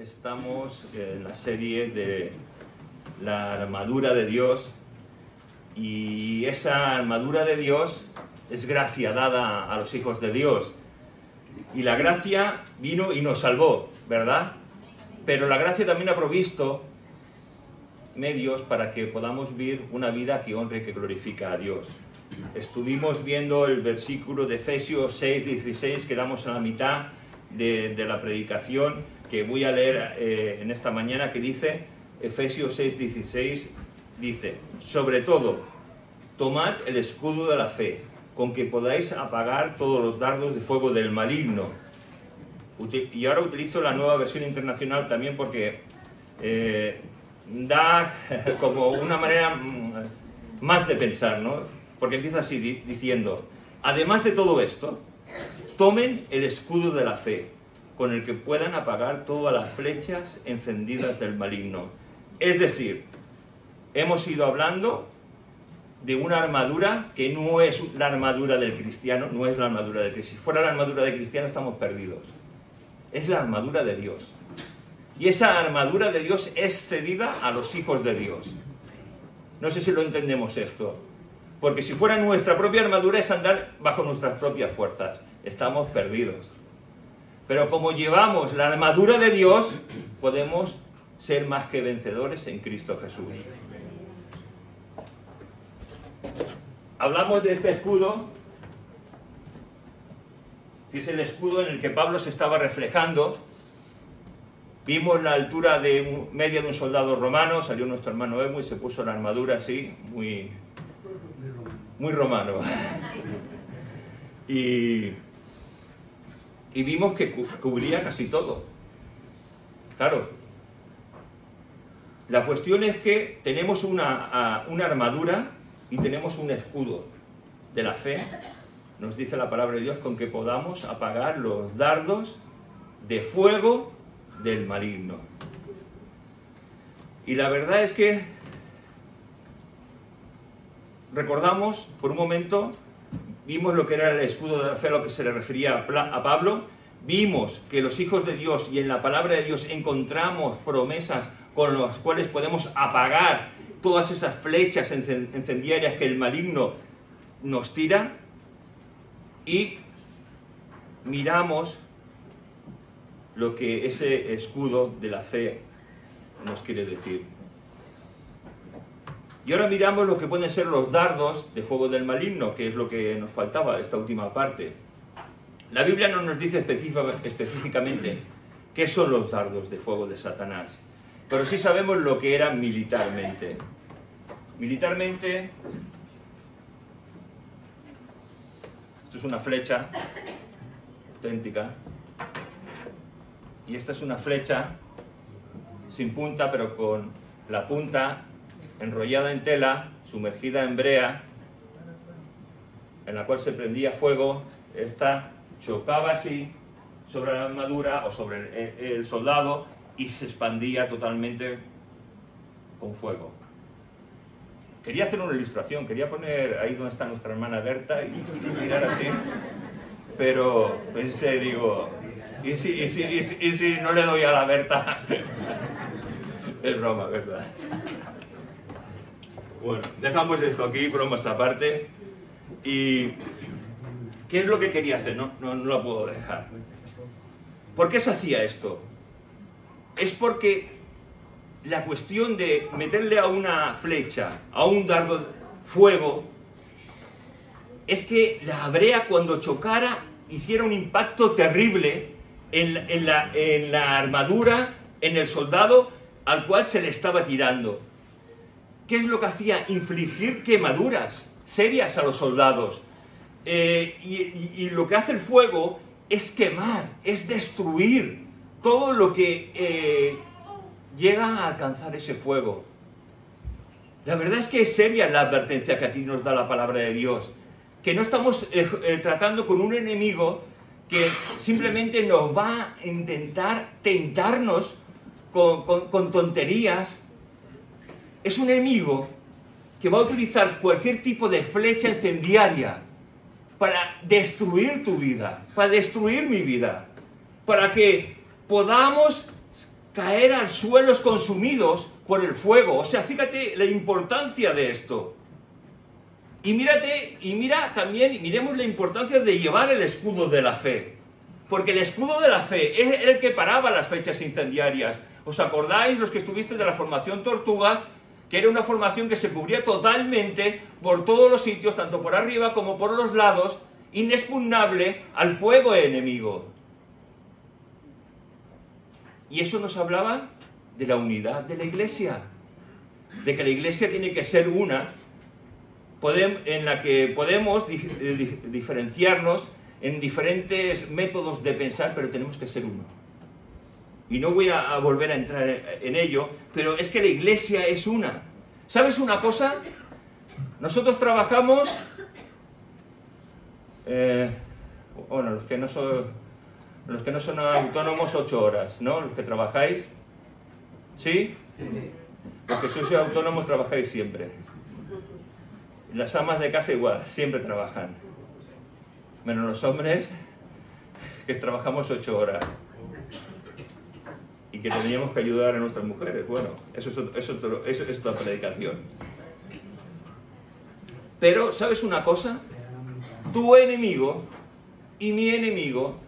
Estamos en la serie de la armadura de Dios, y esa armadura de Dios es gracia dada a los hijos de Dios, y la gracia vino y nos salvó, ¿verdad? Pero la gracia también ha provisto medios para que podamos vivir una vida que honre y que glorifica a Dios. Estuvimos viendo el versículo de Efesios 6:16, quedamos a la mitad de la predicación, que voy a leer en esta mañana, que dice, Efesios 6:16, dice: sobre todo, tomad el escudo de la fe, con que podáis apagar todos los dardos de fuego del maligno. Y ahora utilizo la Nueva Versión Internacional también porque da como una manera más de pensar, ¿no? Porque empieza así, diciendo: además de todo esto, tomen el escudo de la fe, con el que puedan apagar todas las flechas encendidas del maligno. Es decir, hemos ido hablando de una armadura que no es la armadura del cristiano, no es la armadura del cristiano. Si fuera la armadura del cristiano estamos perdidos. Es la armadura de Dios. Y esa armadura de Dios es cedida a los hijos de Dios. No sé si lo entendemos esto. Porque si fuera nuestra propia armadura es andar bajo nuestras propias fuerzas. Estamos perdidos. Pero como llevamos la armadura de Dios, podemos ser más que vencedores en Cristo Jesús. Hablamos de este escudo, que es el escudo en el que Pablo se estaba reflejando. Vimos la altura media de un soldado romano, salió nuestro hermano Emo y se puso la armadura así, muy romano. Y vimos que cubría casi todo. Claro, la cuestión es que tenemos una armadura y tenemos un escudo de la fe, nos dice la palabra de Dios, con que podamos apagar los dardos de fuego del maligno. Y la verdad es que recordamos por un momento, vimos lo que era el escudo de la fe, a lo que se le refería a Pablo. Vimos que los hijos de Dios y en la palabra de Dios encontramos promesas con las cuales podemos apagar todas esas flechas incendiarias que el maligno nos tira, y miramos lo que ese escudo de la fe nos quiere decir. Y ahora miramos lo que pueden ser los dardos de fuego del maligno, que es lo que nos faltaba, esta última parte. La Biblia no nos dice específicamente qué son los dardos de fuego de Satanás, pero sí sabemos lo que eran militarmente. Militarmente, esto es una flecha auténtica, y esta es una flecha sin punta, pero con la punta enrollada en tela, sumergida en brea, en la cual se prendía fuego. Esta chocaba así sobre la armadura o sobre el soldado y se expandía totalmente con fuego. Quería hacer una ilustración, quería poner ahí donde está nuestra hermana Berta y mirar así, pero pensé, digo, ¿y si no le doy a la Berta? Es broma, ¿verdad? Bueno, dejamos esto aquí, bromas aparte. ¿Y qué es lo que quería hacer? No lo puedo dejar. ¿Por qué se hacía esto? Es porque la cuestión de meterle a una flecha, a un dardo fuego, es que la brea, cuando chocara, hiciera un impacto terrible en la armadura, en el soldado al cual se le estaba tirando. ¿Qué es lo que hacía? Infligir quemaduras serias a los soldados. Y lo que hace el fuego es quemar, es destruir todo lo que llega a alcanzar ese fuego. La verdad es que es seria la advertencia que aquí nos da la palabra de Dios, que no estamos tratando con un enemigo que simplemente nos va a intentar tentarnos con tonterías. Es un enemigo que va a utilizar cualquier tipo de flecha incendiaria para destruir tu vida, para destruir mi vida, para que podamos caer al suelo consumidos por el fuego. O sea, fíjate la importancia de esto. Y mira también, miremos la importancia de llevar el escudo de la fe. Porque el escudo de la fe es el que paraba las flechas incendiarias. ¿Os acordáis, los que estuvisteis de la formación Tortuga? Que era una formación que se cubría totalmente por todos los sitios, tanto por arriba como por los lados, inexpugnable al fuego enemigo. Y eso nos hablaba de la unidad de la Iglesia, de que la Iglesia tiene que ser una, en la que podemos diferenciarnos en diferentes métodos de pensar, pero tenemos que ser uno. Y no voy a volver a entrar en ello, pero es que la Iglesia es una. ¿Sabes una cosa? Nosotros trabajamos, bueno, los que no son autónomos 8 horas, ¿no? Los que trabajáis, ¿sí? Los que sois autónomos trabajáis siempre. Las amas de casa igual, siempre trabajan. Menos los hombres, que trabajamos 8 horas. Y que tendríamos que ayudar a nuestras mujeres. Bueno, eso es otra predicación. Pero, ¿sabes una cosa? Tu enemigo y mi enemigo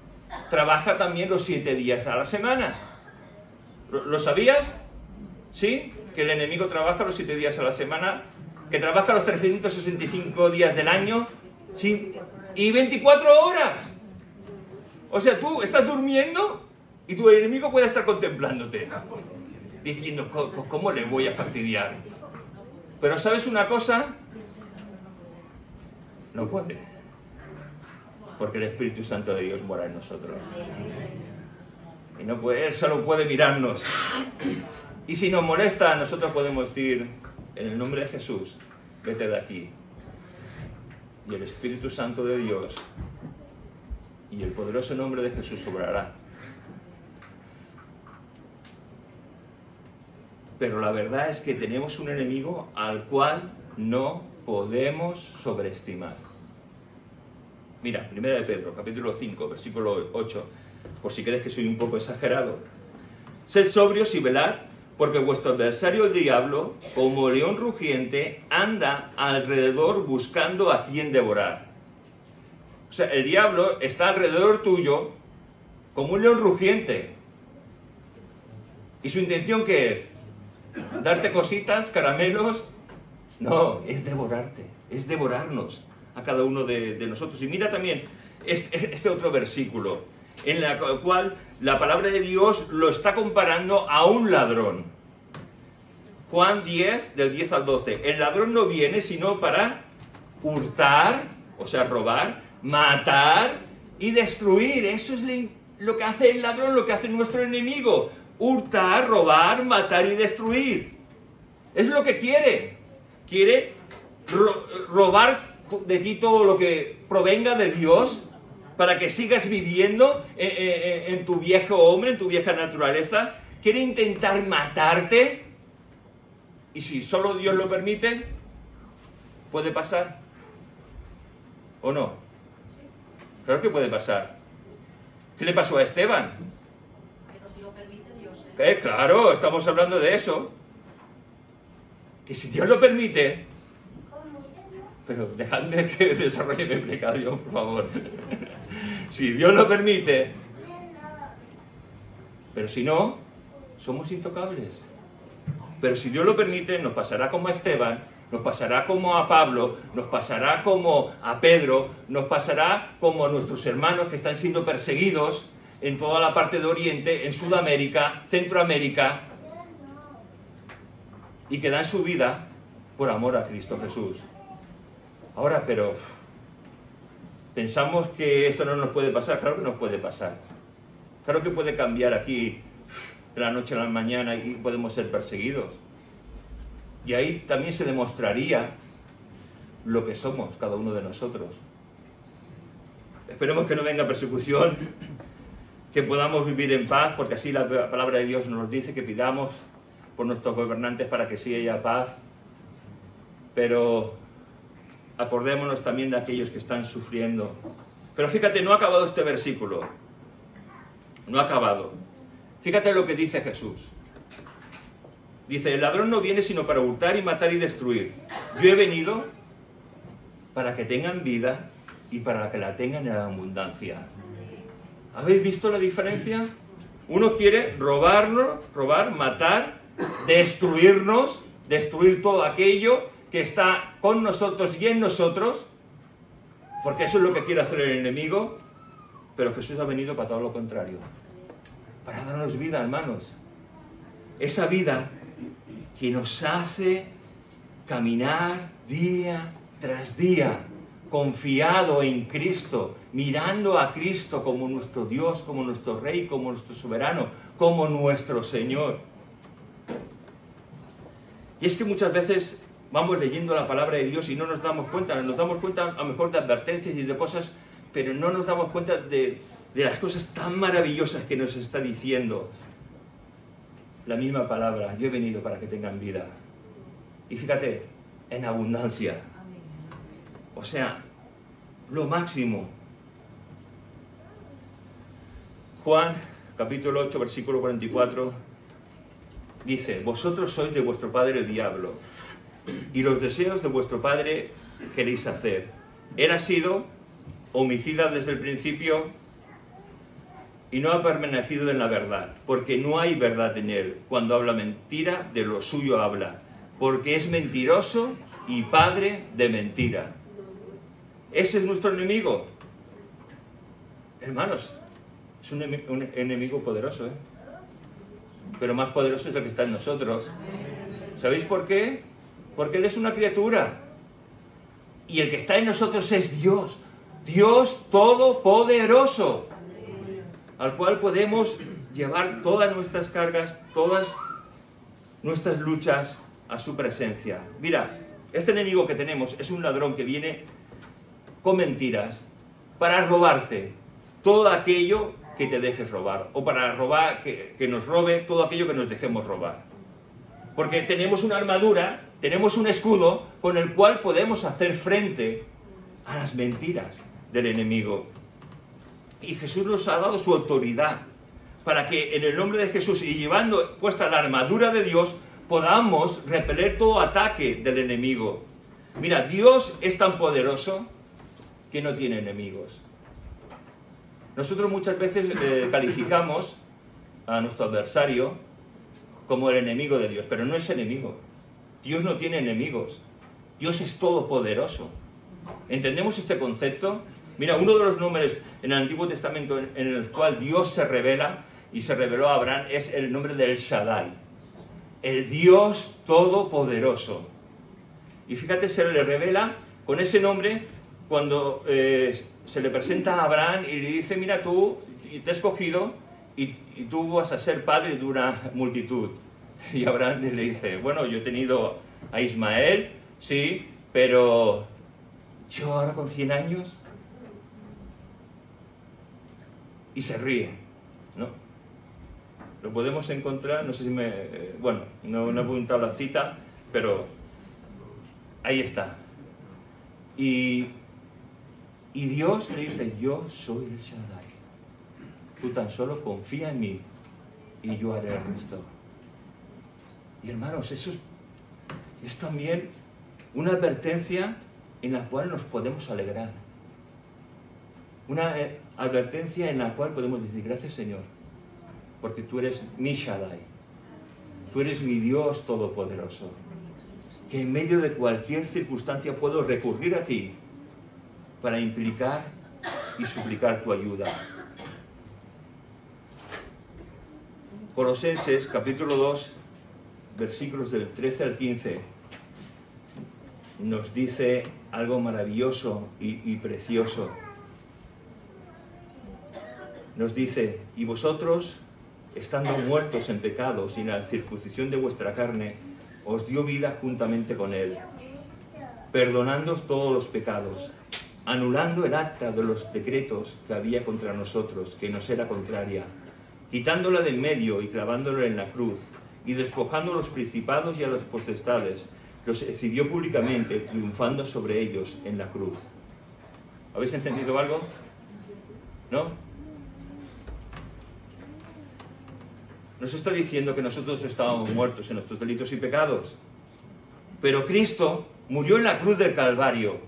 trabaja también los 7 días a la semana. ¿Lo sabías? ¿Sí? Que el enemigo trabaja los 7 días a la semana, que trabaja los 365 días del año, ¿sí? Y 24 horas. O sea, tú estás durmiendo y tu enemigo puede estar contemplándote, diciendo, ¿cómo le voy a fastidiar? Pero ¿sabes una cosa? No puede. Porque el Espíritu Santo de Dios mora en nosotros. Y no puede, Él solo puede mirarnos. Y si nos molesta, nosotros podemos decir, en el nombre de Jesús, vete de aquí. Y el Espíritu Santo de Dios y el poderoso nombre de Jesús sobrará. Pero la verdad es que tenemos un enemigo al cual no podemos sobreestimar. Mira, 1 de Pedro, capítulo 5, versículo 8, por si crees que soy un poco exagerado. Sed sobrios y velad, porque vuestro adversario el diablo, como león rugiente, anda alrededor buscando a quien devorar. O sea, el diablo está alrededor tuyo como un león rugiente. ¿Y su intención qué es? ¿Darte cositas, caramelos? No, es devorarte, es devorarnos a cada uno de nosotros. Y mira también este otro versículo, en el cual la palabra de Dios lo está comparando a un ladrón. Juan 10, del 10 al 12. El ladrón no viene sino para hurtar, o sea, robar, matar y destruir. Eso es lo que hace el ladrón, lo que hace nuestro enemigo. Hurtar, robar, matar y destruir. Es lo que quiere. Quiere robar de ti todo lo que provenga de Dios para que sigas viviendo en tu viejo hombre, en tu vieja naturaleza. Quiere intentar matarte. Y si solo Dios lo permite, ¿puede pasar? ¿O no? Claro que puede pasar. ¿Qué le pasó a Esteban? Pero si lo permite Dios. Claro, estamos hablando de eso. Que si Dios lo permite... Pero dejadme que desarrolle mi explicación, por favor. Si Dios lo permite... Pero si no, somos intocables. Pero si Dios lo permite, nos pasará como a Esteban, nos pasará como a Pablo, nos pasará como a Pedro, nos pasará como a nuestros hermanos que están siendo perseguidos en toda la parte de Oriente, en Sudamérica, Centroamérica, y que dan su vida por amor a Cristo Jesús. Ahora, pero pensamos que esto no nos puede pasar. Claro que nos puede pasar. Claro que puede cambiar aquí de la noche a la mañana y podemos ser perseguidos. Y ahí también se demostraría lo que somos cada uno de nosotros. Esperemos que no venga persecución, que podamos vivir en paz, porque así la palabra de Dios nos dice que pidamos por nuestros gobernantes para que sí haya paz. Pero acordémonos también de aquellos que están sufriendo. Pero fíjate, no ha acabado este versículo. No ha acabado. Fíjate lo que dice Jesús. Dice, el ladrón no viene sino para hurtar y matar y destruir. Yo he venido para que tengan vida y para que la tengan en abundancia. ¿Habéis visto la diferencia? Uno quiere robarnos, robar, matar, destruirnos, destruir todo aquello que está con nosotros y en nosotros, porque eso es lo que quiere hacer el enemigo, pero Jesús ha venido para todo lo contrario, para darnos vida, hermanos. Esa vida que nos hace caminar día tras día, confiado en Cristo, mirando a Cristo como nuestro Dios, como nuestro Rey, como nuestro soberano, como nuestro Señor. Y es que muchas veces vamos leyendo la palabra de Dios y no nos damos cuenta a lo mejor de advertencias y de cosas, pero no nos damos cuenta de las cosas tan maravillosas que nos está diciendo la misma palabra. Yo he venido para que tengan vida. Y fíjate, en abundancia. O sea, lo máximo. Juan, capítulo 8, versículo 44, dice, vosotros sois de vuestro padre el diablo, y los deseos de vuestro padre queréis hacer. Él ha sido homicida desde el principio y no ha permanecido en la verdad, porque no hay verdad en él. Cuando habla mentira, de lo suyo habla, porque es mentiroso y padre de mentira. Ese es nuestro enemigo. Hermanos, es un enemigo poderoso, ¿eh? Pero más poderoso es el que está en nosotros. ¿Sabéis por qué? Porque Él es una criatura. Y el que está en nosotros es Dios. Dios todopoderoso, al cual podemos llevar todas nuestras cargas, todas nuestras luchas a su presencia. Mira, este enemigo que tenemos es un ladrón que viene con mentiras para robarte todo aquello que te dejes robar, o para robar, que nos robe todo aquello que nos dejemos robar. Porque tenemos una armadura, tenemos un escudo con el cual podemos hacer frente a las mentiras del enemigo. Y Jesús nos ha dado su autoridad para que en el nombre de Jesús y llevando puesta la armadura de Dios podamos repeler todo ataque del enemigo. Mira, Dios es tan poderoso que no tiene enemigos. Nosotros muchas veces calificamos a nuestro adversario como el enemigo de Dios, pero no es enemigo. Dios no tiene enemigos. Dios es todopoderoso. ¿Entendemos este concepto? Mira, uno de los nombres en el Antiguo Testamento en el cual Dios se revela y se reveló a Abraham es el nombre de El Shaddai, el Dios todopoderoso. Y fíjate, se le revela con ese nombre cuando se le presenta a Abraham y le dice, mira, tú te he escogido y tú vas a ser padre de una multitud. Y Abraham le dice, bueno, yo he tenido a Ismael, sí, pero yo ahora con 100 años... Y se ríe, ¿no? Lo podemos encontrar, no sé si bueno, no he apuntado la cita, pero ahí está. Y Dios le dice, yo soy el Shaddai. Tú tan solo confía en mí y yo haré el resto. Y hermanos, eso es también una advertencia en la cual nos podemos alegrar. Una advertencia en la cual podemos decir, gracias Señor, porque tú eres mi Shaddai, tú eres mi Dios todopoderoso, que en medio de cualquier circunstancia puedo recurrir a ti para implicar y suplicar tu ayuda. Colosenses capítulo 2, versículos del 13 al 15, nos dice algo maravilloso y precioso. Nos dice, y vosotros, estando muertos en pecados y en la circuncisión de vuestra carne, os dio vida juntamente con él, perdonándoos todos los pecados, anulando el acta de los decretos que había contra nosotros, que nos era contraria, quitándola de en medio y clavándola en la cruz, y despojando a los principados y a las potestades, los exhibió públicamente, triunfando sobre ellos en la cruz. ¿Habéis entendido algo? ¿No? nos está diciendo que nosotros estábamos muertos en nuestros delitos y pecados. Pero Cristo murió en la cruz del Calvario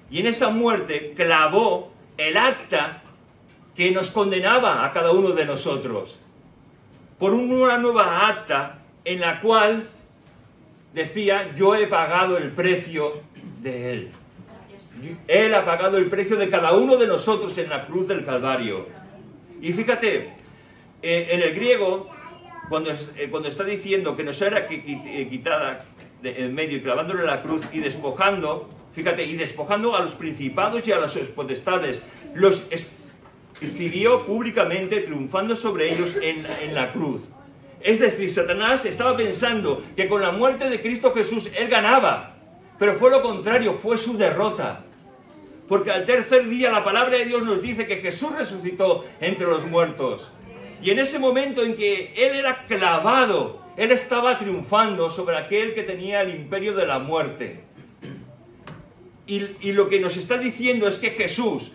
y en esa muerte clavó el acta que nos condenaba a cada uno de nosotros por una nueva acta en la cual decía: yo he pagado el precio de Él. Él ha pagado el precio de cada uno de nosotros en la cruz del Calvario. Y fíjate, en el griego, cuando está diciendo que nos era quitada en medio y clavándole en la cruz y despojando, fíjate, y despojando a los principados y a las potestades, los exhibió públicamente, triunfando sobre ellos en la cruz. Es decir, Satanás estaba pensando que con la muerte de Cristo Jesús él ganaba, pero fue lo contrario, fue su derrota. Porque al tercer día la palabra de Dios nos dice que Jesús resucitó entre los muertos. Y en ese momento en que Él era clavado, Él estaba triunfando sobre aquel que tenía el imperio de la muerte. Y lo que nos está diciendo es que Jesús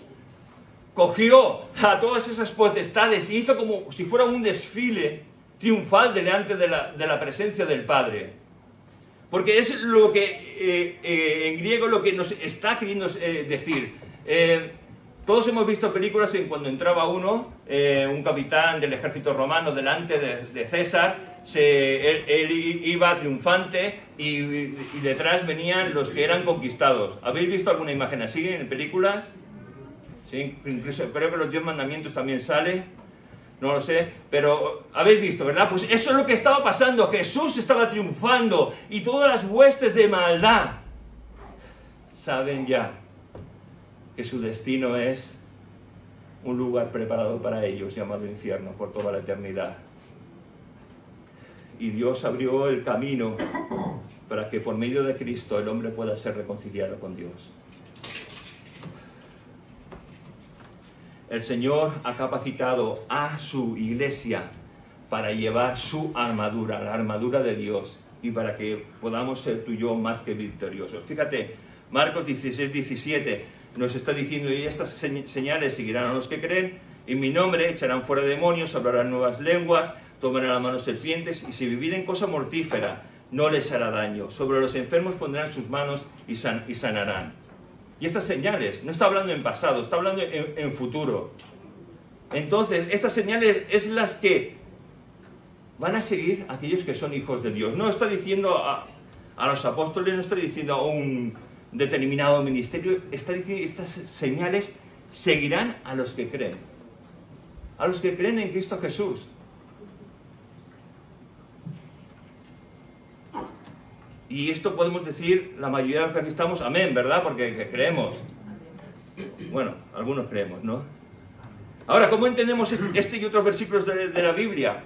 cogió a todas esas potestades y hizo como si fuera un desfile triunfal delante de la presencia del Padre. Porque es lo que en griego lo que nos está queriendo decir. Todos hemos visto películas en cuando entraba un capitán del ejército romano delante de César, él iba triunfante y detrás venían los que eran conquistados. ¿Habéis visto alguna imagen así en películas? Sí, incluso creo que los 10 mandamientos también sale. No lo sé, pero habéis visto, ¿verdad? Pues eso es lo que estaba pasando. Jesús estaba triunfando y todas las huestes de maldad saben ya que su destino es un lugar preparado para ellos llamado infierno por toda la eternidad. Y Dios abrió el camino para que por medio de Cristo el hombre pueda ser reconciliado con Dios. El Señor ha capacitado a su iglesia para llevar su armadura, la armadura de Dios, y para que podamos ser tú y yo más que victoriosos. Fíjate, Marcos 16, 17 nos está diciendo: y estas señales seguirán a los que creen, en mi nombre echarán fuera demonios, hablarán nuevas lenguas, tomarán a la mano serpientes, y si vivieren cosa mortífera, no les hará daño. Sobre los enfermos pondrán sus manos y sanarán. Y estas señales, no está hablando en pasado, está hablando en futuro. Entonces, estas señales es las que van a seguir a aquellos que son hijos de Dios. No está diciendo a los apóstoles, no está diciendo a un determinado ministerio, está diciendo estas señales seguirán a los que creen. A los que creen en Cristo Jesús. Y esto podemos decir, la mayoría de los que aquí estamos, amén, ¿verdad? Porque creemos. Bueno, algunos creemos, ¿no? Ahora, ¿cómo entendemos este y otros versículos de la Biblia?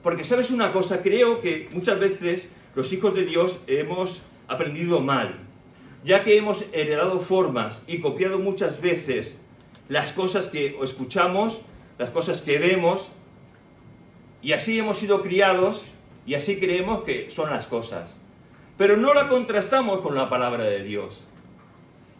Porque, ¿sabes una cosa? Creo que muchas veces los hijos de Dios hemos aprendido mal, ya que hemos heredado formas y copiado muchas veces las cosas que escuchamos, las cosas que vemos, y así hemos sido criados y así creemos que son las cosas. Pero no la contrastamos con la palabra de Dios.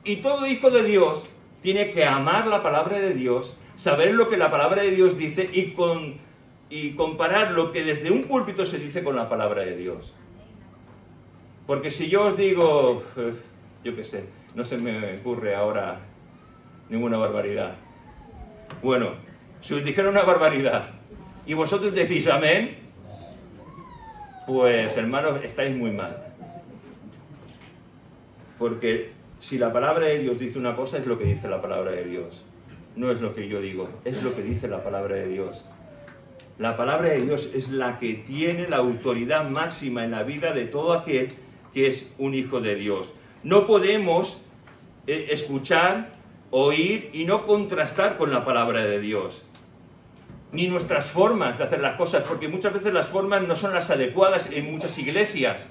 Y todo hijo de Dios tiene que amar la palabra de Dios, saber lo que la palabra de Dios dice y comparar lo que desde un púlpito se dice con la palabra de Dios. Porque si yo os digo, yo qué sé, no se me ocurre ahora ninguna barbaridad. Bueno, si os dijera una barbaridad y vosotros decís amén, pues hermanos, estáis muy mal. Porque si la palabra de Dios dice una cosa, es lo que dice la palabra de Dios. No es lo que yo digo, es lo que dice la palabra de Dios. La palabra de Dios es la que tiene la autoridad máxima en la vida de todo aquel que es un hijo de Dios. No podemos escuchar, oír y no contrastar con la palabra de Dios. Ni nuestras formas de hacer las cosas, porque muchas veces las formas no son las adecuadas en muchas iglesias.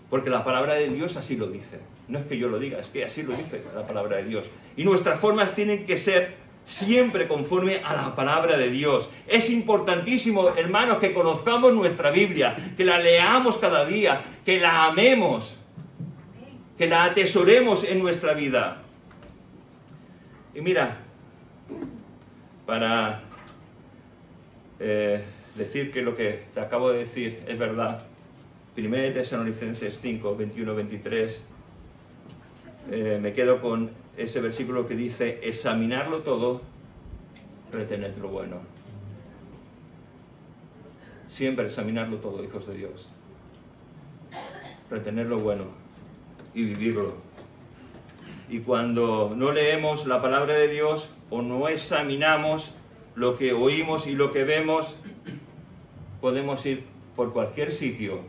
Porque la palabra de Dios así lo dice. No es que yo lo diga, es que así lo dice la palabra de Dios. Y nuestras formas tienen que ser siempre conforme a la palabra de Dios. Es importantísimo, hermanos, que conozcamos nuestra Biblia, que la leamos cada día, que la amemos, que la atesoremos en nuestra vida. Y mira, para decir que lo que te acabo de decir es verdad. 1 Tesalonicenses 5, 21, 23. Me quedo con ese versículo que dice: examinarlo todo, retened lo bueno. Siempre examinarlo todo, hijos de Dios. Retener lo bueno y vivirlo. Y cuando no leemos la palabra de Dios o no examinamos lo que oímos y lo que vemos, podemos ir por cualquier sitio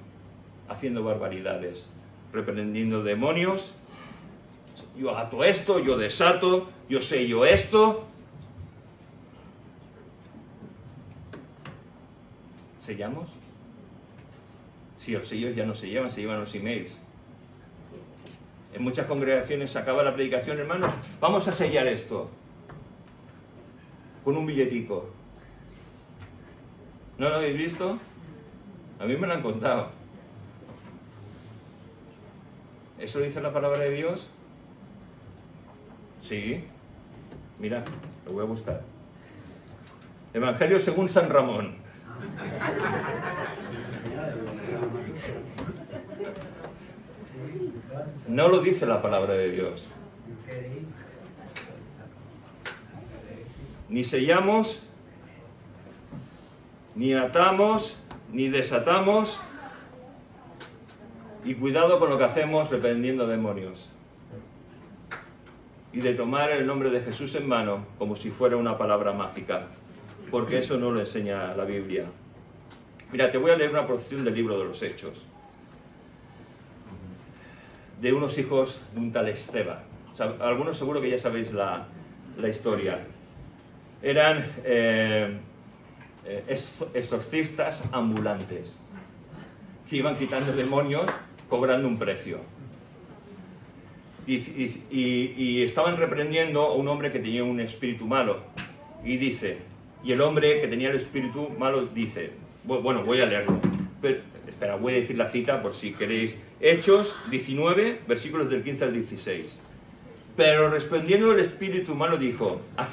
haciendo barbaridades, reprendiendo demonios. Yo ato esto, yo desato, yo sello esto. ¿Sellamos? Sí, los sellos ya no se llevan los emails. En muchas congregaciones se acaba la predicación, hermanos, vamos a sellar esto con un billetico. ¿No lo habéis visto? A mí me lo han contado. ¿Eso dice la palabra de Dios? Sí. Mira, lo voy a buscar. Evangelio según San Ramón. No lo dice la palabra de Dios. Ni sellamos, ni atamos, ni desatamos. Y cuidado con lo que hacemos reprendiendo demonios. Y de tomar el nombre de Jesús en mano como si fuera una palabra mágica. Porque eso no lo enseña la Biblia. Mira, te voy a leer una porción del libro de los Hechos. De unos hijos de un tal Esceva. O sea, algunos seguro que ya sabéis la historia. Eran exorcistas ambulantes que iban quitando demonios cobrando un precio. Y estaban reprendiendo a un hombre que tenía un espíritu malo. Y dice, y el hombre que tenía el espíritu malo dice, bueno, voy a leerlo. Pero, espera, voy a decir la cita por si queréis. Hechos 19, versículos del 15 al 16. Pero respondiendo el espíritu malo dijo, a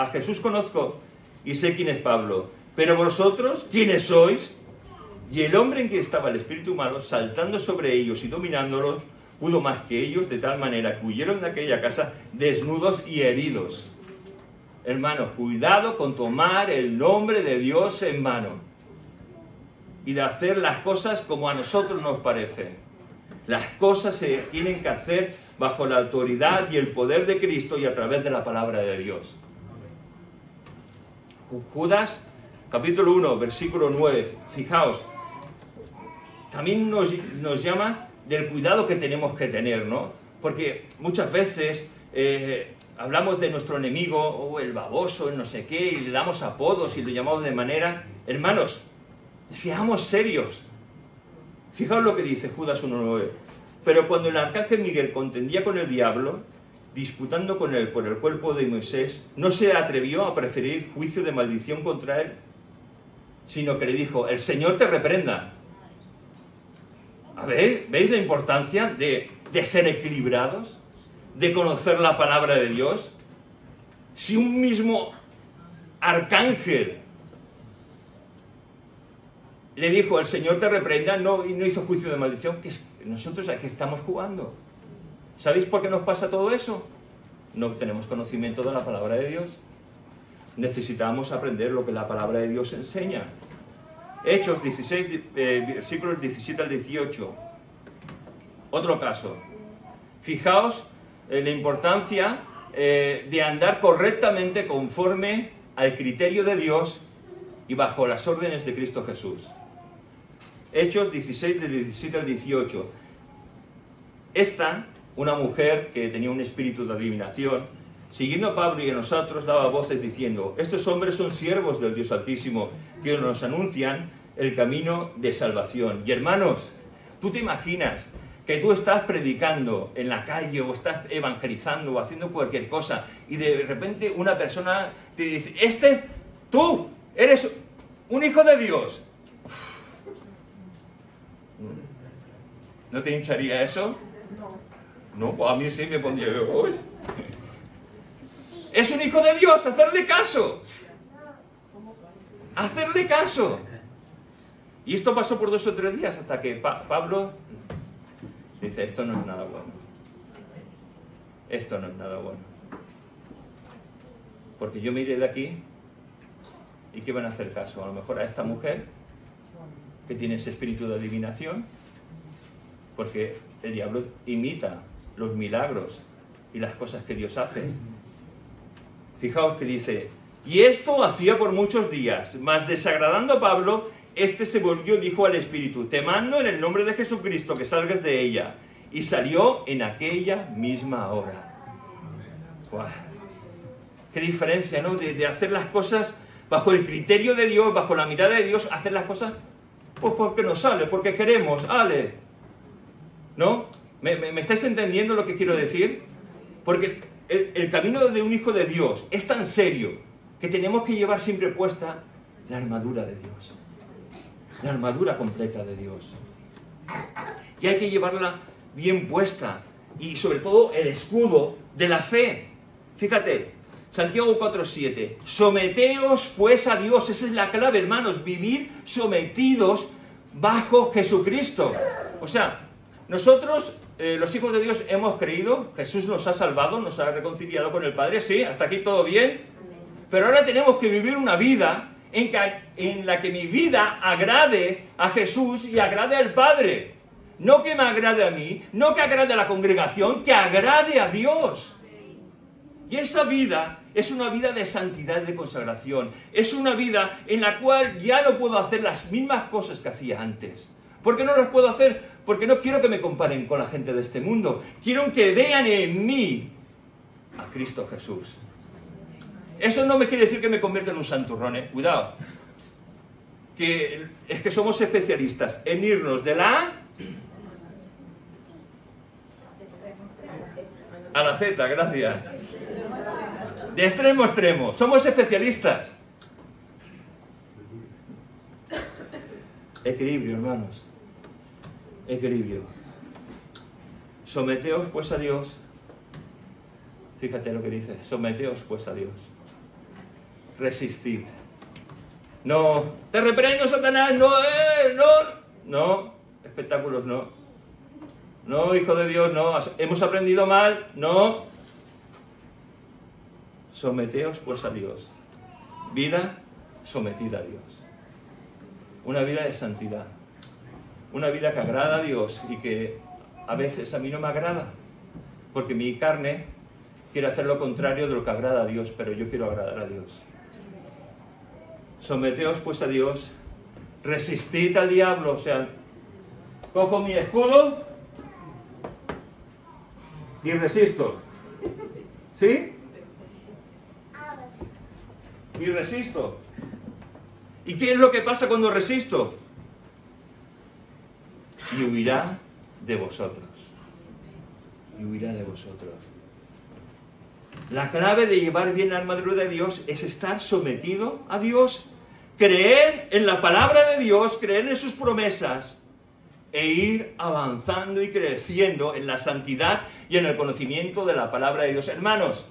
Jesús conozco y sé quién es Pablo, pero vosotros, ¿quiénes sois? Y el hombre en que estaba el espíritu malo, saltando sobre ellos y dominándolos, pudo más que ellos, de tal manera que huyeron de aquella casa desnudos y heridos. Hermanos, cuidado con tomar el nombre de Dios en mano y de hacer las cosas como a nosotros nos parecen. Las cosas se tienen que hacer bajo la autoridad y el poder de Cristo y a través de la palabra de Dios. Judas, capítulo 1, versículo 9. Fijaos, también nos llama del cuidado que tenemos que tener, ¿no? Porque muchas veces hablamos de nuestro enemigo, o el baboso, el no sé qué, y le damos apodos y lo llamamos de manera... Hermanos, seamos serios. Fijaos lo que dice Judas 1.9. Pero cuando el arcángel Miguel contendía con el diablo, disputando con él por el cuerpo de Moisés, no se atrevió a preferir juicio de maldición contra él, sino que le dijo, el Señor te reprenda. ¿Veis la importancia de ser equilibrados? De conocer la palabra de Dios. Si un mismo arcángel le dijo, el Señor te reprenda, y no hizo juicio de maldición, que nosotros aquí estamos jugando. ¿Sabéis por qué nos pasa todo eso? No tenemos conocimiento de la palabra de Dios. Necesitamos aprender lo que la palabra de Dios enseña. Hechos 16, versículos 17 al 18. Otro caso. Fijaos la importancia de andar correctamente conforme al criterio de Dios y bajo las órdenes de Cristo Jesús. Hechos 16, del 17 al 18. Una mujer que tenía un espíritu de adivinación, siguiendo a Pablo y a nosotros, daba voces diciendo, estos hombres son siervos del Dios Altísimo, que nos anuncian el camino de salvación. Y hermanos, ¿tú te imaginas que tú estás predicando en la calle o estás evangelizando o haciendo cualquier cosa y de repente una persona te dice, tú eres un hijo de Dios? ¿No te hincharía eso? No, pues a mí sí me pondría... Uy. Es un hijo de Dios, hacerle caso. Hacerle caso. Y esto pasó por 2 o 3 días hasta que Pablo dice, esto no es nada bueno. Esto no es nada bueno. Porque yo me iré de aquí y ¿qué van a hacer caso? A lo mejor a esta mujer que tiene ese espíritu de adivinación, porque el diablo imita los milagros y las cosas que Dios hace. Fijaos que dice, y esto hacía por muchos días, mas desagradando a Pablo, este se volvió y dijo al espíritu, te mando en el nombre de Jesucristo que salgas de ella. Y salió en aquella misma hora. ¡Guau! Qué diferencia, ¿no? De hacer las cosas bajo el criterio de Dios, bajo la mirada de Dios, hacer las cosas pues porque nos sale, porque queremos, ale. ¿No? ¿Me estáis entendiendo lo que quiero decir? Porque el camino de un hijo de Dios es tan serio que tenemos que llevar siempre puesta la armadura de Dios. La armadura completa de Dios. Y hay que llevarla bien puesta. Y sobre todo el escudo de la fe. Fíjate, Santiago 4:7. Someteos pues a Dios. Esa es la clave, hermanos. Vivir sometidos bajo Jesucristo. O sea, nosotros, los hijos de Dios, hemos creído. Jesús nos ha salvado, nos ha reconciliado con el Padre. Sí, hasta aquí todo bien. Pero ahora tenemos que vivir una vida en la que mi vida agrade a Jesús y agrade al Padre. No que me agrade a mí, no que agrade a la congregación, que agrade a Dios. Y esa vida es una vida de santidad y de consagración. Es una vida en la cual ya no puedo hacer las mismas cosas que hacía antes. ¿Por qué no las puedo hacer? Porque no quiero que me comparen con la gente de este mundo. Quiero que vean en mí a Cristo Jesús. Eso no me quiere decir que me convierta en un santurrón, cuidado. Que es que somos especialistas en irnos de la A a la Z, gracias. De extremo a extremo. Somos especialistas. Equilibrio, hermanos. Equilibrio. Someteos pues a Dios. Fíjate lo que dice. Someteos pues a Dios. Resistid. No, te reprendo, Satanás, no, no, espectáculos no. No, hijo de Dios, no, hemos aprendido mal, no. Someteos pues a Dios. Vida sometida a Dios. Una vida de santidad. Una vida que agrada a Dios y que a veces a mí no me agrada. Porque mi carne quiere hacer lo contrario de lo que agrada a Dios, pero yo quiero agradar a Dios. Someteos pues a Dios, resistid al diablo, o sea, cojo mi escudo y resisto. ¿Sí? Y resisto. ¿Y qué es lo que pasa cuando resisto? Y huirá de vosotros. Y huirá de vosotros. La clave de llevar bien la armadura de Dios es estar sometido a Dios, creer en la palabra de Dios, creer en sus promesas e ir avanzando y creciendo en la santidad y en el conocimiento de la palabra de Dios. Hermanos,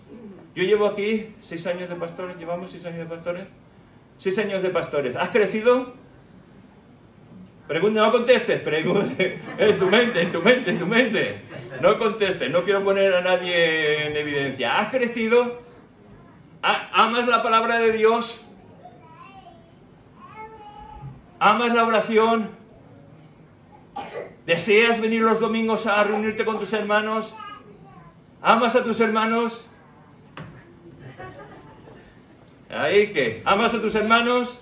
yo llevo aquí 6 años de pastores, ¿llevamos 6 años de pastores? 6 años de pastores. ¿Has crecido? No contestes, pregunte, en tu mente. No contestes, no quiero poner a nadie en evidencia. ¿Has crecido? ¿Amas la palabra de Dios? ¿Amas la oración? ¿Deseas venir los domingos a reunirte con tus hermanos? ¿Amas a tus hermanos? ¿Ahí qué? ¿Amas a tus hermanos?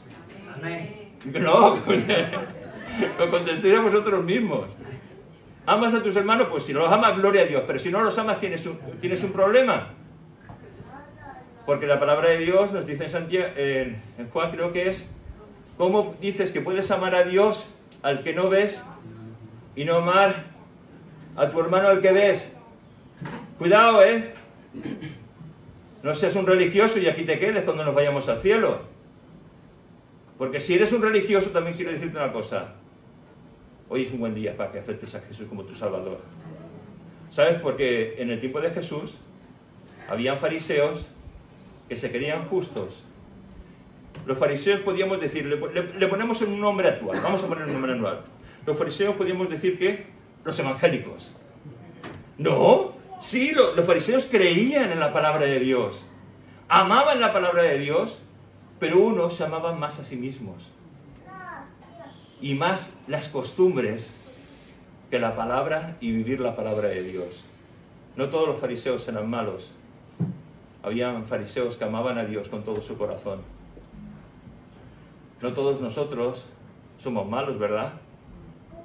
Amén. No, lo contestéis a vosotros mismos. ¿Amas a tus hermanos? Pues si los amas, gloria a Dios. Pero si no los amas, tienes un problema. Porque la palabra de Dios nos dice en Santiago, en Juan creo que es, ¿cómo dices que puedes amar a Dios al que no ves y no amar a tu hermano al que ves? Cuidado, no seas un religioso y aquí te quedes cuando nos vayamos al cielo. Porque si eres un religioso, también quiero decirte una cosa. Hoy es un buen día para que aceptes a Jesús como tu Salvador. ¿Sabes? Porque en el tiempo de Jesús habían fariseos que se creían justos Los fariseos podíamos decir, le ponemos un nombre actual, vamos a poner un nombre actual. Los fariseos podíamos decir que los evangélicos. No, sí, los fariseos creían en la palabra de Dios, amaban la palabra de Dios, pero unos se amaban más a sí mismos y más las costumbres que la palabra y vivir la palabra de Dios. No todos los fariseos eran malos. Habían fariseos que amaban a Dios con todo su corazón. No todos nosotros somos malos, ¿verdad?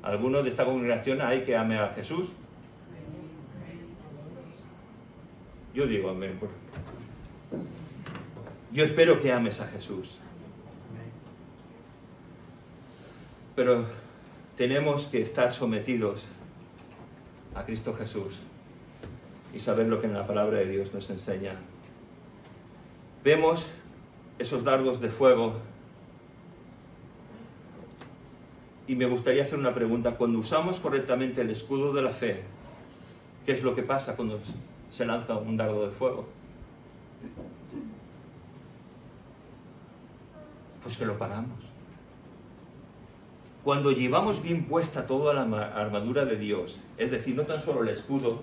¿Alguno de esta congregación hay que ame a Jesús? Yo digo amén. Yo espero que ames a Jesús. Pero tenemos que estar sometidos a Cristo Jesús y saber lo que en la palabra de Dios nos enseña. Vemos esos dardos de fuego y me gustaría hacer una pregunta. Cuando usamos correctamente el escudo de la fe, ¿qué es lo que pasa cuando se lanza un dardo de fuego? Pues que lo paramos. Cuando llevamos bien puesta toda la armadura de Dios, es decir, no tan solo el escudo,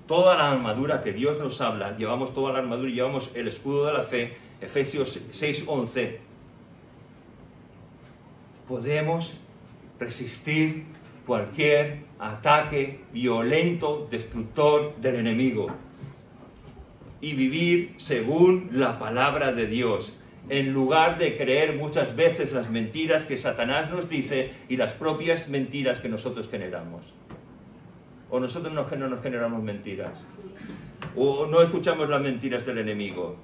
toda la armadura que Dios nos habla, llevamos toda la armadura y llevamos el escudo de la fe, Efesios 6:11, podemos resistir cualquier ataque violento, destructor del enemigo y vivir según la palabra de Dios, en lugar de creer muchas veces las mentiras que Satanás nos dice y las propias mentiras que nosotros generamos. O nosotros no nos generamos mentiras, o no escuchamos las mentiras del enemigo.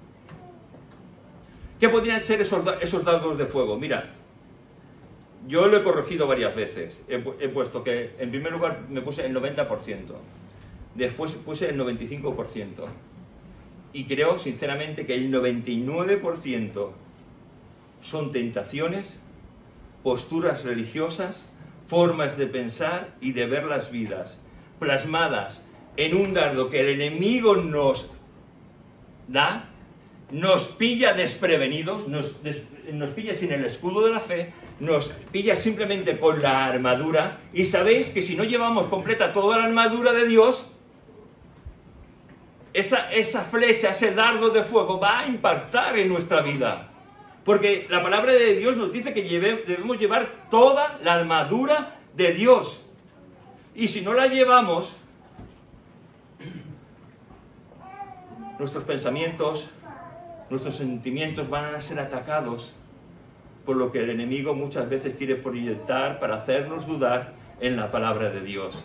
¿Qué podrían ser esos dardos de fuego? Mira, yo lo he corregido varias veces. He puesto que, en primer lugar, me puse el 90%. Después puse el 95%. Y creo, sinceramente, que el 99% son tentaciones, posturas religiosas, formas de pensar y de ver las vidas, plasmadas en un dardo que el enemigo nos da, nos pilla desprevenidos, nos pilla sin el escudo de la fe, nos pilla simplemente con la armadura, y sabéis que si no llevamos completa toda la armadura de Dios, esa flecha, ese dardo de fuego va a impactar en nuestra vida. Porque la palabra de Dios nos dice que debemos llevar toda la armadura de Dios. Y si no la llevamos, nuestros pensamientos, nuestros sentimientos van a ser atacados por lo que el enemigo muchas veces quiere proyectar para hacernos dudar en la palabra de Dios.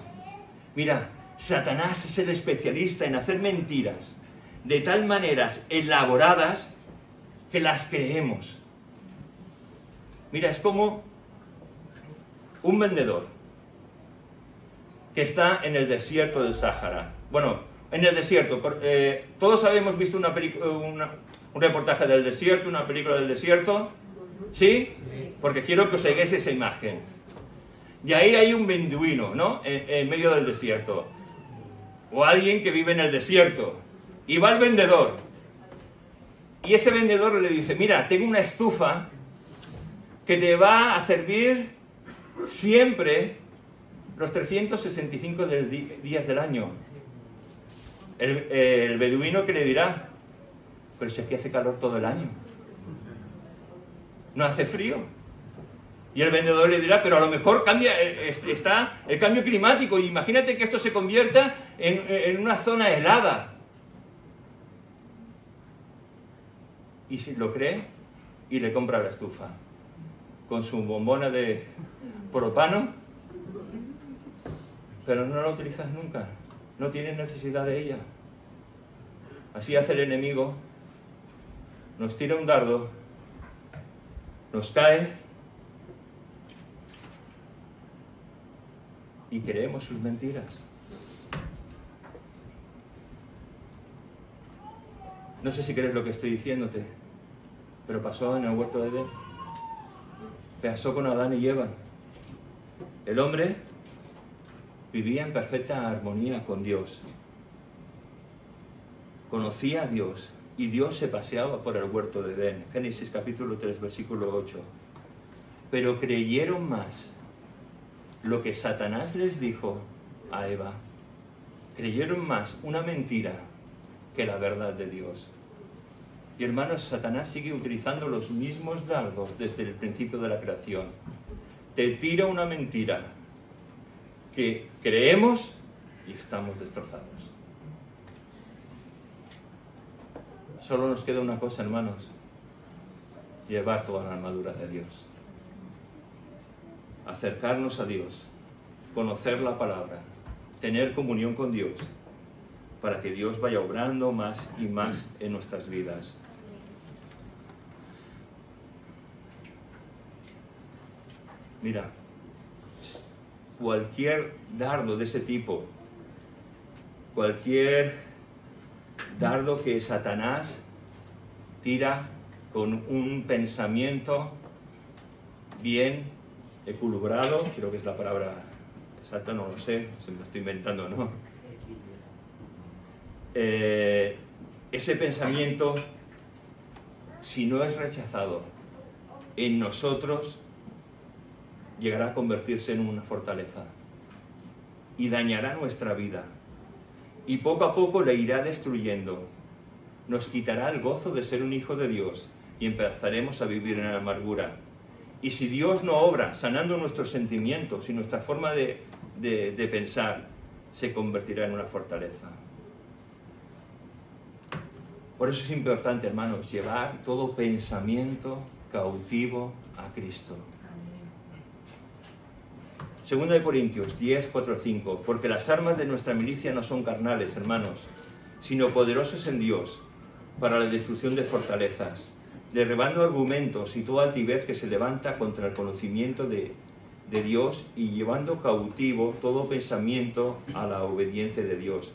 Mira, Satanás es el especialista en hacer mentiras de tal maneras elaboradas que las creemos. Mira, es como un vendedor que está en el desierto del Sáhara. Bueno, en el desierto. Todos habíamos visto un reportaje del desierto, una película del desierto. ¿Sí? Porque quiero que os hagáis esa imagen. Y ahí hay un beduino, ¿no? En medio del desierto. O alguien que vive en el desierto. Y va el vendedor. Y ese vendedor le dice, mira, tengo una estufa que te va a servir siempre los 365 días del año. El beduino, ¿qué le dirá? Pero si aquí hace calor todo el año. No hace frío. Y el vendedor le dirá, pero a lo mejor está el cambio climático. Y imagínate que esto se convierta en una zona helada. Y si lo cree, y le compra la estufa. Con su bombona de propano. Pero no la utilizas nunca. No tienes necesidad de ella. Así hace el enemigo. Nos tira un dardo. Nos cae. Y creemos sus mentiras. No sé si crees lo que estoy diciéndote, pero pasó en el huerto de Edén. Pasó con Adán y Eva. El hombre vivía en perfecta armonía con Dios. Conocía a Dios y Dios se paseaba por el huerto de Edén. Génesis capítulo 3, versículo 8. Pero creyeron más lo que Satanás les dijo a Eva. Creyeron más una mentira que la verdad de Dios. Y hermanos, Satanás sigue utilizando los mismos dardos desde el principio de la creación. Te tira una mentira que creemos y estamos destrozados. Solo nos queda una cosa, hermanos: llevar toda la armadura de Dios, acercarnos a Dios, conocer la palabra, tener comunión con Dios, para que Dios vaya obrando más y más en nuestras vidas. Mira, cualquier dardo de ese tipo, cualquier dardo que Satanás tira con un pensamiento bien equilibrado, creo que es la palabra exacta, no lo sé, se me lo estoy inventando, ¿no? Ese pensamiento, si no es rechazado en nosotros, llegará a convertirse en una fortaleza y dañará nuestra vida, y poco a poco la irá destruyendo. Nos quitará el gozo de ser un hijo de Dios y empezaremos a vivir en la amargura. Y si Dios no obra sanando nuestros sentimientos y nuestra forma de pensar, se convertirá en una fortaleza. Por eso es importante, hermanos, llevar todo pensamiento cautivo a Cristo. 2 Corintios 10, 4, 5. Porque las armas de nuestra milicia no son carnales, hermanos, sino poderosas en Dios, para la destrucción de fortalezas, derribando argumentos y toda altivez que se levanta contra el conocimiento de Dios, y llevando cautivo todo pensamiento a la obediencia de Dios.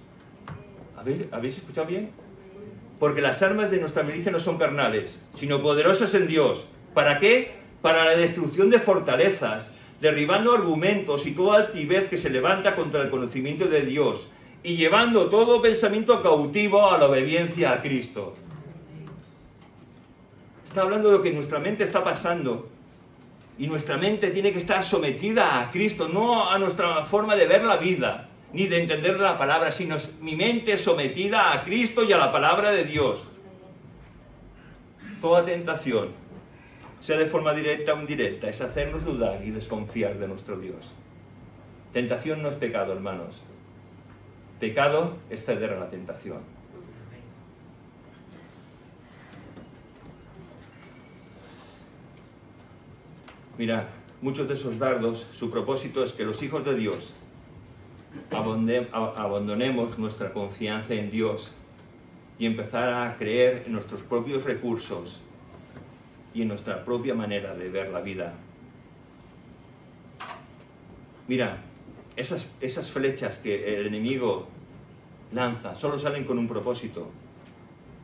¿Habéis escuchado bien? Porque las armas de nuestra milicia no son carnales, sino poderosas en Dios. ¿Para qué? Para la destrucción de fortalezas, derribando argumentos y toda altivez que se levanta contra el conocimiento de Dios, y llevando todo pensamiento cautivo a la obediencia a Cristo. Está hablando de lo que en nuestra mente está pasando, y nuestra mente tiene que estar sometida a Cristo, no a nuestra forma de ver la vida, ni de entender la palabra, sino mi mente sometida a Cristo y a la palabra de Dios. Toda tentación, sea de forma directa o indirecta, es hacernos dudar y desconfiar de nuestro Dios. Tentación no es pecado, hermanos. Pecado es ceder a la tentación. Mirad, muchos de esos dardos, su propósito es que los hijos de Dios abandonemos nuestra confianza en Dios y empezar a creer en nuestros propios recursos y en nuestra propia manera de ver la vida. Mira, esas flechas que el enemigo lanza solo salen con un propósito: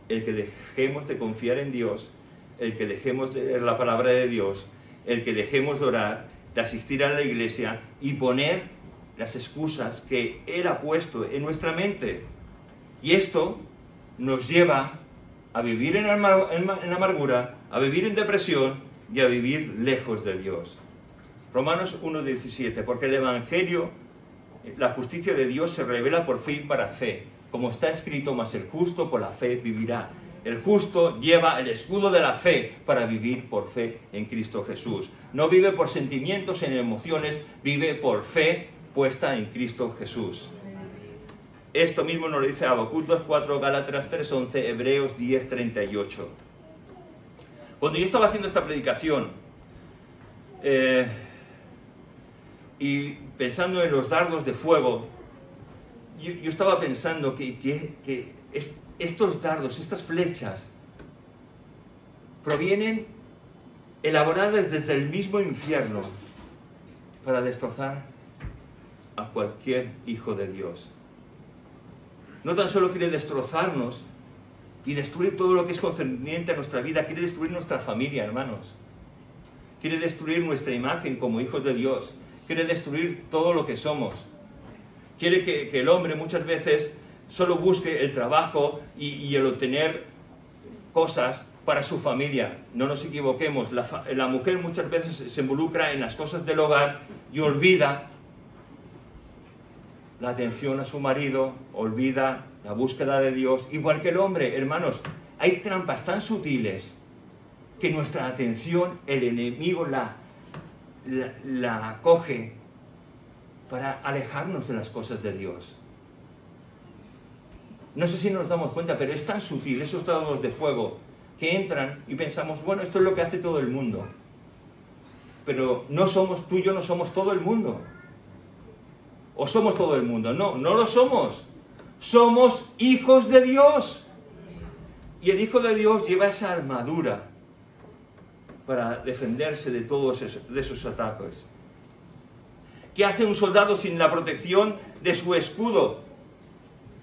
el que dejemos de confiar en Dios, el que dejemos de leer la palabra de Dios, el que dejemos de orar, de asistir a la iglesia y poner las excusas que Él ha puesto en nuestra mente. Y esto nos lleva a vivir en amargura, a vivir en depresión y a vivir lejos de Dios. Romanos 1:17, porque el Evangelio, la justicia de Dios se revela por fe y para fe, como está escrito: mas el justo por la fe vivirá. El justo lleva el escudo de la fe para vivir por fe en Cristo Jesús. No vive por sentimientos ni emociones, vive por fe puesta en Cristo Jesús. Esto mismo nos lo dice Habacuc 2:4, Gálatas 3:11, Hebreos 10:38. Cuando yo estaba haciendo esta predicación y pensando en los dardos de fuego, yo estaba pensando que estos dardos, estas flechas, provienen elaboradas desde el mismo infierno para destrozar a cualquier hijo de Dios. No tan solo quiere destrozarnos y destruir todo lo que es concerniente a nuestra vida, quiere destruir nuestra familia, hermanos. Quiere destruir nuestra imagen como hijos de Dios. Quiere destruir todo lo que somos. Quiere que el hombre muchas veces solo busque el trabajo y el obtener cosas para su familia. No nos equivoquemos, la mujer muchas veces se involucra en las cosas del hogar y olvida la atención a su marido, olvida la búsqueda de Dios, igual que el hombre. Hermanos, hay trampas tan sutiles que nuestra atención, el enemigo la coge para alejarnos de las cosas de Dios. No sé si nos damos cuenta, pero es tan sutil, esos dados de fuego que entran y pensamos, bueno, esto es lo que hace todo el mundo. Pero no somos, tú y yo no somos todo el mundo. ¿O somos todo el mundo? No, no lo somos. Somos hijos de Dios. Y el Hijo de Dios lleva esa armadura para defenderse de todos esos ataques. ¿Qué hace un soldado sin la protección de su escudo?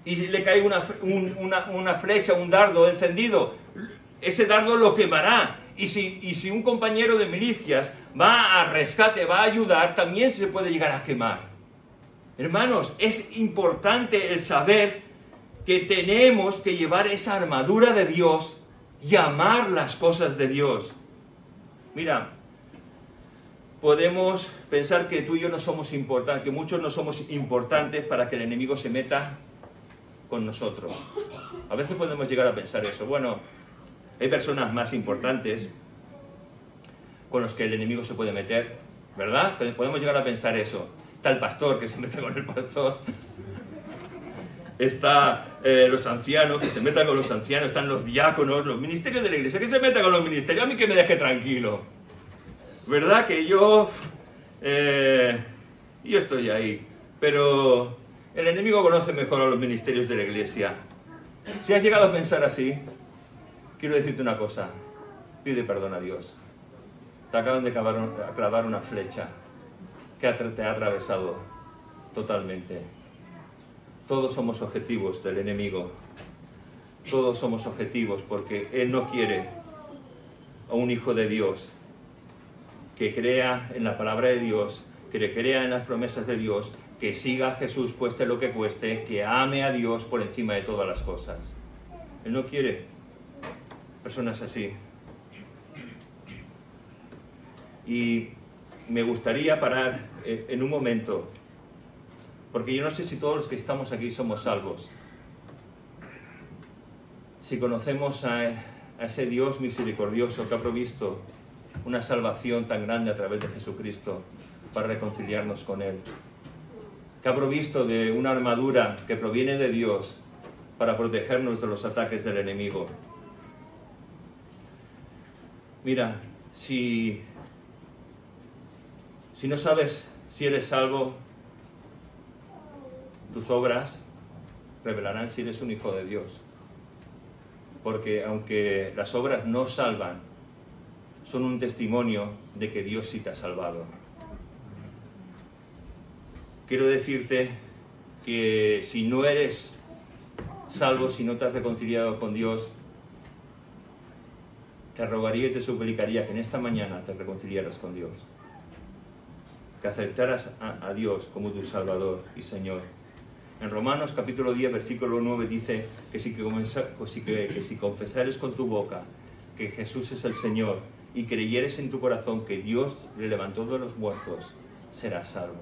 Y le cae una flecha, un dardo encendido. Ese dardo lo quemará. Y si un compañero de milicias va a rescate, va a ayudar, también se puede llegar a quemar. Hermanos, es importante el saber que tenemos que llevar esa armadura de Dios y amar las cosas de Dios. Mira, podemos pensar que tú y yo no somos importantes, que muchos no somos importantes para que el enemigo se meta con nosotros. A veces podemos llegar a pensar eso. Bueno, hay personas más importantes con los que el enemigo se puede meter, ¿verdad? Podemos llegar a pensar eso. Está el pastor que se mete con el pastor. Está los ancianos que se metan con los ancianos. Están los diáconos, los ministerios de la iglesia que se metan con los ministerios. A mí que me deje tranquilo. ¿Verdad? Que yo estoy ahí. Pero el enemigo conoce mejor a los ministerios de la iglesia. Si has llegado a pensar así, quiero decirte una cosa. Pide perdón a Dios. Te acaban de clavar una flecha que te ha atravesado totalmente. Todos somos objetivos del enemigo. Todos somos objetivos porque él no quiere a un hijo de Dios que crea en la palabra de Dios, que crea en las promesas de Dios, que siga a Jesús cueste lo que cueste, que ame a Dios por encima de todas las cosas. Él no quiere personas así. Y me gustaría parar en un momento, porque yo no sé si todos los que estamos aquí somos salvos. Si conocemos a ese Dios misericordioso que ha provisto una salvación tan grande a través de Jesucristo para reconciliarnos con Él, que ha provisto de una armadura que proviene de Dios para protegernos de los ataques del enemigo. Mira, si no sabes si eres salvo, tus obras revelarán si eres un hijo de Dios. Porque aunque las obras no salvan, son un testimonio de que Dios sí te ha salvado. Quiero decirte que si no eres salvo, si no te has reconciliado con Dios, te rogaría y te suplicaría que en esta mañana te reconciliaras con Dios. Que aceptaras a Dios como tu Salvador y Señor. En Romanos capítulo 10, versículo 9 dice que si confesares con tu boca que Jesús es el Señor y creyeres en tu corazón que Dios le levantó de los muertos, serás salvo.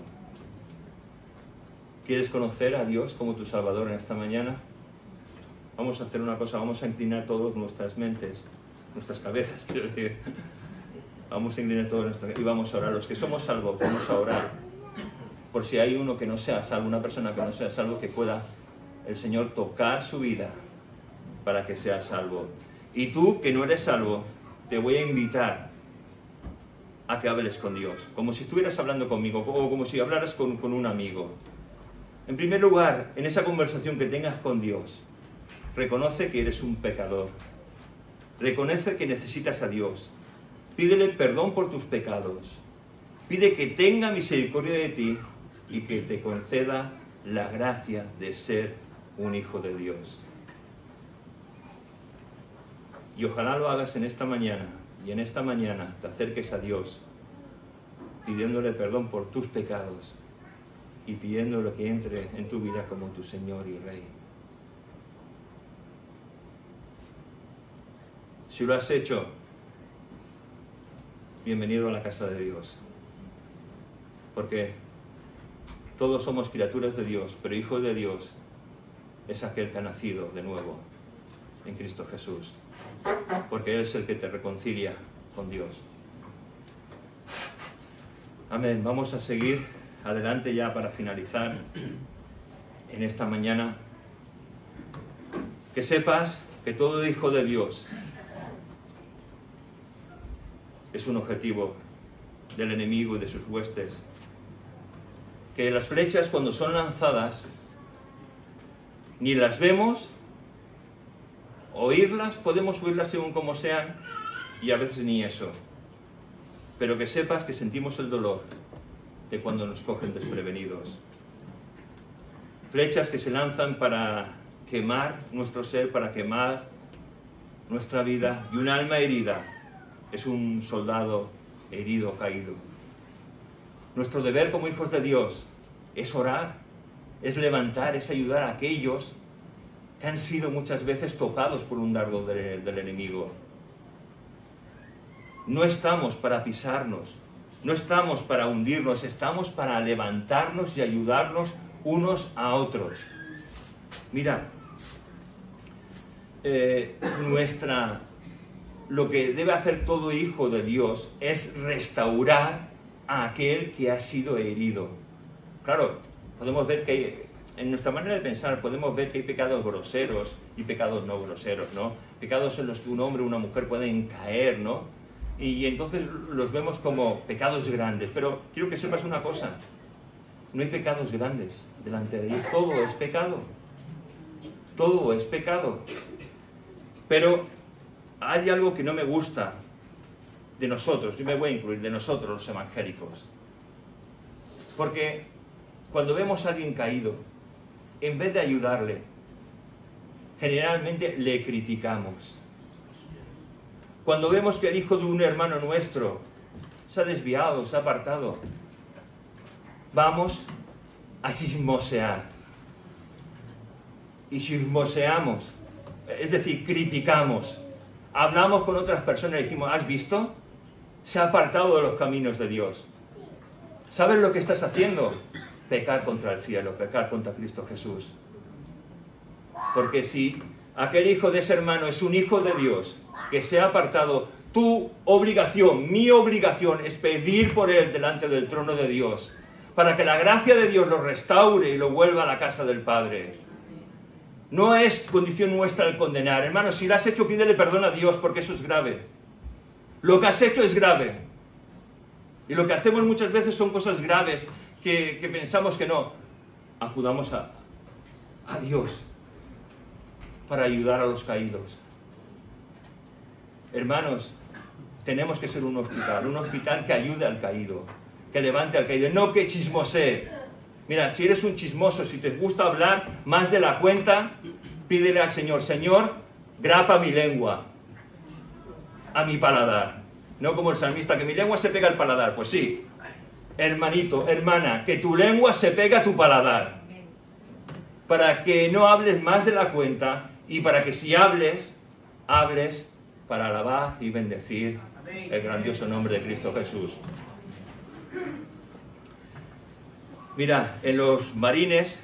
¿Quieres conocer a Dios como tu Salvador en esta mañana? Vamos a hacer una cosa, vamos a inclinar todas nuestras mentes, nuestras cabezas, quiero decir. Vamos a inclinar todas nuestras y vamos a orar. Los que somos salvos, vamos a orar. Por si hay uno que no sea salvo, una persona que no sea salvo, que pueda el Señor tocar su vida para que sea salvo. Y tú, que no eres salvo, te voy a invitar a que hables con Dios, como si estuvieras hablando conmigo, o como si hablaras con un amigo. En primer lugar, en esa conversación que tengas con Dios, reconoce que eres un pecador. Reconoce que necesitas a Dios. Pídele perdón por tus pecados. Pide que tenga misericordia de ti y que te conceda la gracia de ser un hijo de Dios. Y ojalá lo hagas en esta mañana, y en esta mañana te acerques a Dios, pidiéndole perdón por tus pecados y pidiéndole que entre en tu vida como tu Señor y Rey. Si lo has hecho, bienvenido a la casa de Dios. Porque todos somos criaturas de Dios, pero hijo de Dios es aquel que ha nacido de nuevo en Cristo Jesús. Porque Él es el que te reconcilia con Dios. Amén. Vamos a seguir adelante ya para finalizar en esta mañana. Que sepas que todo hijo de Dios es un objetivo del enemigo y de sus huestes. Que las flechas, cuando son lanzadas, ni las vemos, oírlas, podemos oírlas según como sean, y a veces ni eso. Pero que sepas que sentimos el dolor de cuando nos cogen desprevenidos. Flechas que se lanzan para quemar nuestro ser, para quemar nuestra vida, y un alma herida es un soldado herido, caído. Nuestro deber como hijos de Dios es orar, es levantar, es ayudar a aquellos que han sido muchas veces tocados por un dardo del enemigo. No estamos para pisarnos, no estamos para hundirnos, estamos para levantarnos y ayudarnos unos a otros. Mira, lo que debe hacer todo hijo de Dios es restaurar a aquel que ha sido herido. Claro, podemos ver que en nuestra manera de pensar podemos ver que hay pecados groseros y pecados no groseros, ¿no? Pecados en los que un hombre o una mujer pueden caer, ¿no? Y entonces los vemos como pecados grandes. Pero quiero que sepas una cosa: no hay pecados grandes delante de Dios. Todo es pecado. Todo es pecado. Pero hay algo que no me gusta de nosotros, yo me voy a incluir, de nosotros los evangélicos. Porque cuando vemos a alguien caído, en vez de ayudarle, generalmente le criticamos. Cuando vemos que el hijo de un hermano nuestro se ha desviado, se ha apartado, vamos a chismosear. Y chismoseamos, es decir, criticamos. Hablamos con otras personas y decimos: ¿has visto? Se ha apartado de los caminos de Dios. ¿Sabes lo que estás haciendo? Pecar contra el cielo, pecar contra Cristo Jesús. Porque si aquel hijo de ese hermano es un hijo de Dios que se ha apartado, tu obligación, mi obligación es pedir por él delante del trono de Dios, para que la gracia de Dios lo restaure y lo vuelva a la casa del Padre. No es condición nuestra el condenar. Hermano, si lo has hecho, pídele perdón a Dios, porque eso es grave. Lo que has hecho es grave. Y lo que hacemos muchas veces son cosas graves que pensamos que no. Acudamos a Dios para ayudar a los caídos. Hermanos, tenemos que ser un hospital que ayude al caído, que levante al caído, no que chismosee. Mira, si eres un chismoso, si te gusta hablar más de la cuenta, pídele al Señor: Señor, grapa mi lengua a mi paladar. No como el salmista, que mi lengua se pega al paladar. Pues sí, hermanito, hermana, que tu lengua se pega a tu paladar, para que no hables más de la cuenta, y para que si hables, hables para alabar y bendecir el grandioso nombre de Cristo Jesús. Mira, en los marines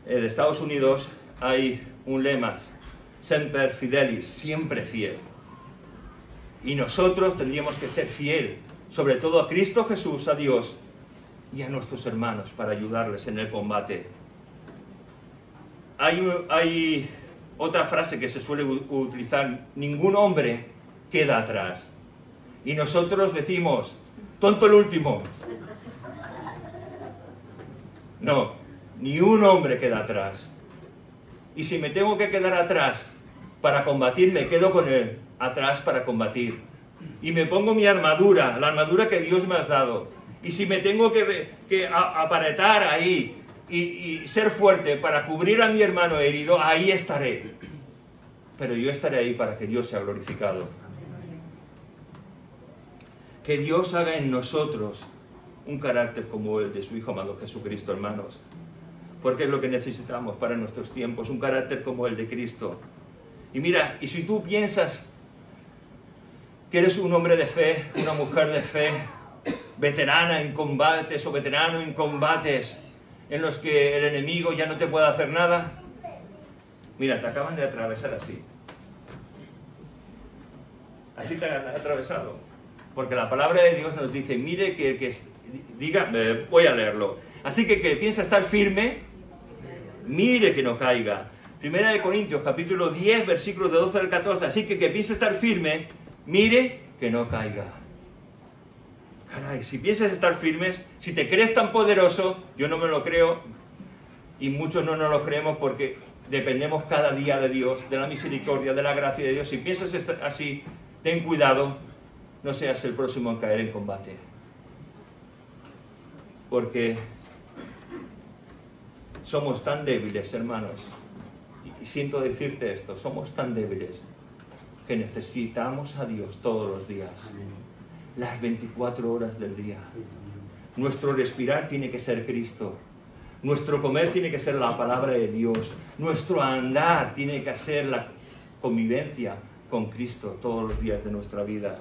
de Estados Unidos hay un lema: Semper Fidelis, siempre fiel. Y nosotros tendríamos que ser fiel, sobre todo a Cristo Jesús, a Dios y a nuestros hermanos, para ayudarles en el combate. Hay otra frase que se suele utilizar: ningún hombre queda atrás. Y nosotros decimos: tonto el último. No, ni un hombre queda atrás. Y si me tengo que quedar atrás para combatir, me quedo con él atrás para combatir. Y me pongo mi armadura, la armadura que Dios me ha dado. Y si me tengo que aparetar ahí y ser fuerte para cubrir a mi hermano herido, ahí estaré. Pero yo estaré ahí para que Dios sea glorificado. Que Dios haga en nosotros un carácter como el de su Hijo amado Jesucristo, hermanos. Porque es lo que necesitamos para nuestros tiempos, un carácter como el de Cristo. Y mira, y si tú piensas que eres un hombre de fe, una mujer de fe, veterana en combates o veterano en combates en los que el enemigo ya no te puede hacer nada, mira, te acaban de atravesar así. Así te han atravesado. Porque la palabra de Dios nos dice, mire que diga, voy a leerlo. Así que piensa estar firme, mire que no caiga. Primera de Corintios, capítulo 10, versículos de 12 al 14. Así que piensa estar firme, mire que no caiga. Caray, si piensas estar firmes, si te crees tan poderoso, yo no me lo creo, y muchos no nos lo creemos porque dependemos cada día de Dios, de la misericordia, de la gracia de Dios. Si piensas estar así, ten cuidado, no seas el próximo en caer en combate. Porque somos tan débiles, hermanos, y siento decirte esto, somos tan débiles que necesitamos a Dios todos los días, las 24 horas del día. Nuestro respirar tiene que ser Cristo, nuestro comer tiene que ser la palabra de Dios, nuestro andar tiene que ser la convivencia con Cristo todos los días de nuestra vida.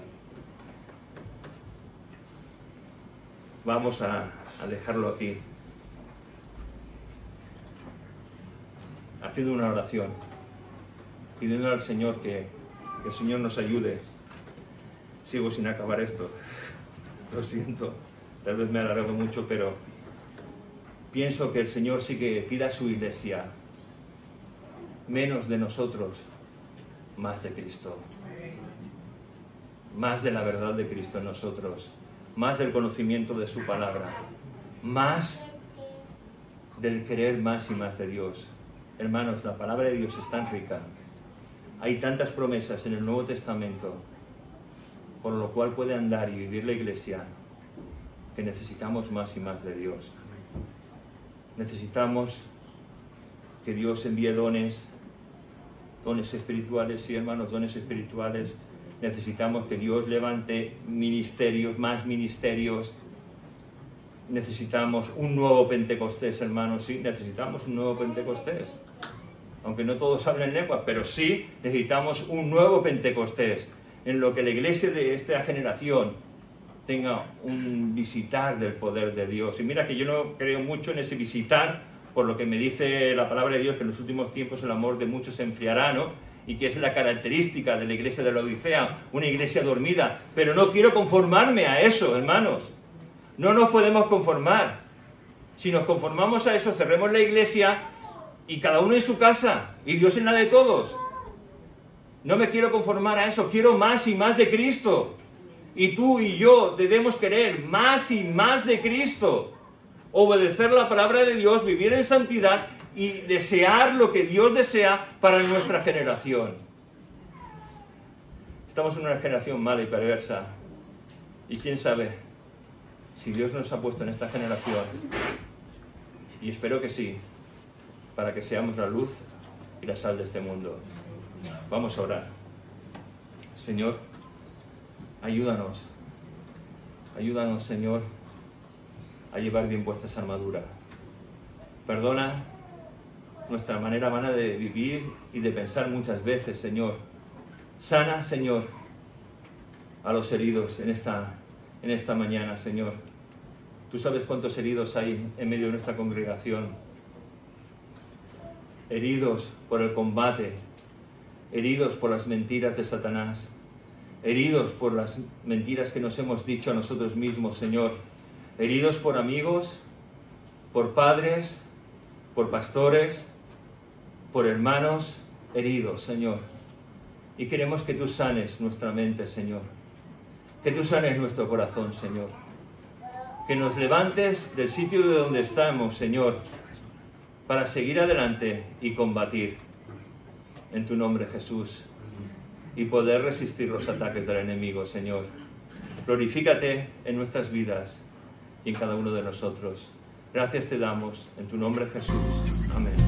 Vamos a dejarlo aquí, haciendo una oración, pidiendo al Señor que el Señor nos ayude. Sigo sin acabar esto, lo siento, tal vez me he alargado mucho, pero pienso que el Señor sí que pida a su iglesia menos de nosotros, más de Cristo, más de la verdad de Cristo en nosotros, más del conocimiento de su palabra, más del querer más y más de Dios. Hermanos, la palabra de Dios es tan rica, hay tantas promesas en el Nuevo Testamento por lo cual puede andar y vivir la iglesia, que necesitamos más y más de Dios. Necesitamos que Dios envíe dones espirituales, sí, hermanos, dones espirituales. Necesitamos que Dios levante ministerios, más ministerios. Necesitamos un nuevo Pentecostés, hermanos, sí, necesitamos un nuevo Pentecostés. Aunque no todos hablen lenguas, pero sí necesitamos un nuevo Pentecostés, en lo que la iglesia de esta generación tenga un visitar del poder de Dios. Y mira que yo no creo mucho en ese visitar, por lo que me dice la palabra de Dios, que en los últimos tiempos el amor de muchos se enfriará, ¿no? Y que es la característica de la iglesia de la Odisea, una iglesia dormida. Pero no quiero conformarme a eso, hermanos. No nos podemos conformar. Si nos conformamos a eso, cerremos la iglesia y cada uno en su casa, y Dios en la de todos. No me quiero conformar a eso, quiero más y más de Cristo. Y tú y yo debemos querer más y más de Cristo. Obedecer la palabra de Dios, vivir en santidad y desear lo que Dios desea para nuestra generación. Estamos en una generación mala y perversa. Y quién sabe si Dios nos ha puesto en esta generación, y espero que sí, para que seamos la luz y la sal de este mundo. Vamos a orar. Señor, ayúdanos. Ayúdanos, Señor, a llevar bien puesta esa armadura. Perdona nuestra manera vana de vivir y de pensar muchas veces, Señor. Sana, Señor, a los heridos en esta mañana, Señor. Tú sabes cuántos heridos hay en medio de nuestra congregación. Heridos por el combate, heridos por las mentiras de Satanás, heridos por las mentiras que nos hemos dicho a nosotros mismos, Señor, heridos por amigos, por padres, por pastores, por hermanos, heridos, Señor. Y queremos que tú sanes nuestra mente, Señor, que tú sanes nuestro corazón, Señor, que nos levantes del sitio de donde estamos, Señor, para seguir adelante y combatir en tu nombre, Jesús, y poder resistir los ataques del enemigo, Señor. Glorifícate en nuestras vidas y en cada uno de nosotros. Gracias te damos en tu nombre, Jesús. Amén.